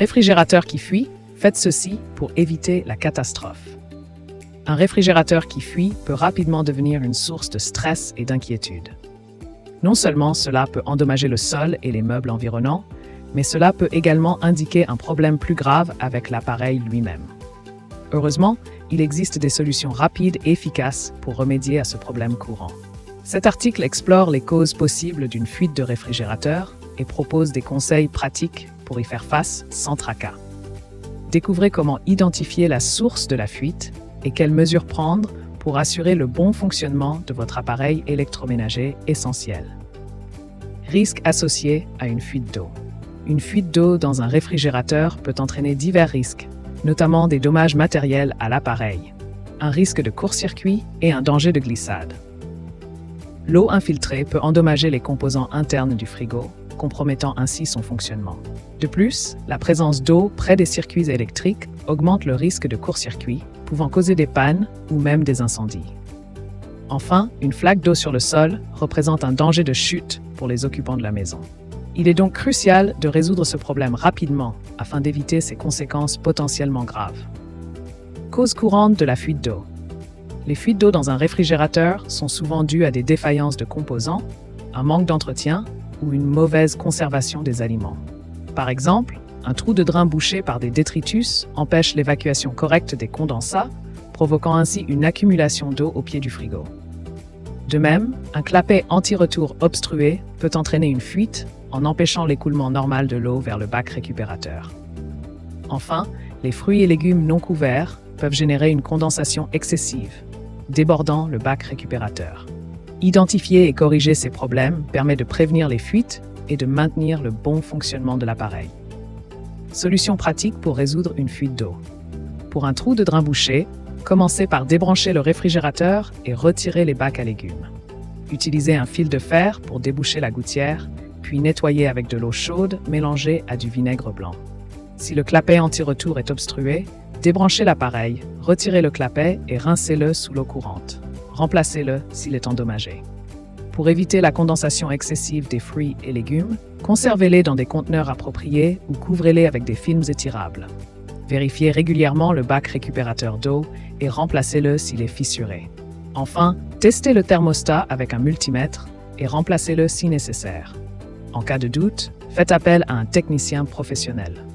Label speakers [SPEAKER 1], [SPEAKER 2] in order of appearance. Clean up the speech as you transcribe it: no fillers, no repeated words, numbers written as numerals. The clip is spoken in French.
[SPEAKER 1] Réfrigérateur qui fuit, faites ceci pour éviter la catastrophe. Un réfrigérateur qui fuit peut rapidement devenir une source de stress et d'inquiétude. Non seulement cela peut endommager le sol et les meubles environnants, mais cela peut également indiquer un problème plus grave avec l'appareil lui-même. Heureusement, il existe des solutions rapides et efficaces pour remédier à ce problème courant. Cet article explore les causes possibles d'une fuite de réfrigérateur et propose des conseils pratiques pour y faire face sans tracas. Découvrez comment identifier la source de la fuite et quelles mesures prendre pour assurer le bon fonctionnement de votre appareil électroménager essentiel. Risques associés à une fuite d'eau. Une fuite d'eau dans un réfrigérateur peut entraîner divers risques, notamment des dommages matériels à l'appareil, un risque de court-circuit et un danger de glissade. L'eau infiltrée peut endommager les composants internes du frigo, compromettant ainsi son fonctionnement. De plus, la présence d'eau près des circuits électriques augmente le risque de court-circuit, pouvant causer des pannes ou même des incendies. Enfin, une flaque d'eau sur le sol représente un danger de chute pour les occupants de la maison. Il est donc crucial de résoudre ce problème rapidement afin d'éviter ses conséquences potentiellement graves. Cause courante de la fuite d'eau. Les fuites d'eau dans un réfrigérateur sont souvent dues à des défaillances de composants, un manque d'entretien ou une mauvaise conservation des aliments. Par exemple, un trou de drain bouché par des détritus empêche l'évacuation correcte des condensats, provoquant ainsi une accumulation d'eau au pied du frigo. De même, un clapet anti-retour obstrué peut entraîner une fuite en empêchant l'écoulement normal de l'eau vers le bac récupérateur. Enfin, les fruits et légumes non couverts peuvent générer une condensation excessive, débordant le bac récupérateur. Identifier et corriger ces problèmes permet de prévenir les fuites et de maintenir le bon fonctionnement de l'appareil. Solutions pratiques pour résoudre une fuite d'eau. Pour un trou de drain bouché, commencez par débrancher le réfrigérateur et retirer les bacs à légumes. Utilisez un fil de fer pour déboucher la gouttière, puis nettoyez avec de l'eau chaude mélangée à du vinaigre blanc. Si le clapet anti-retour est obstrué, débranchez l'appareil, retirez le clapet et rincez-le sous l'eau courante. Remplacez-le s'il est endommagé. Pour éviter la condensation excessive des fruits et légumes, conservez-les dans des conteneurs appropriés ou couvrez-les avec des films étirables. Vérifiez régulièrement le bac récupérateur d'eau et remplacez-le s'il est fissuré. Enfin, testez le thermostat avec un multimètre et remplacez-le si nécessaire. En cas de doute, faites appel à un technicien professionnel.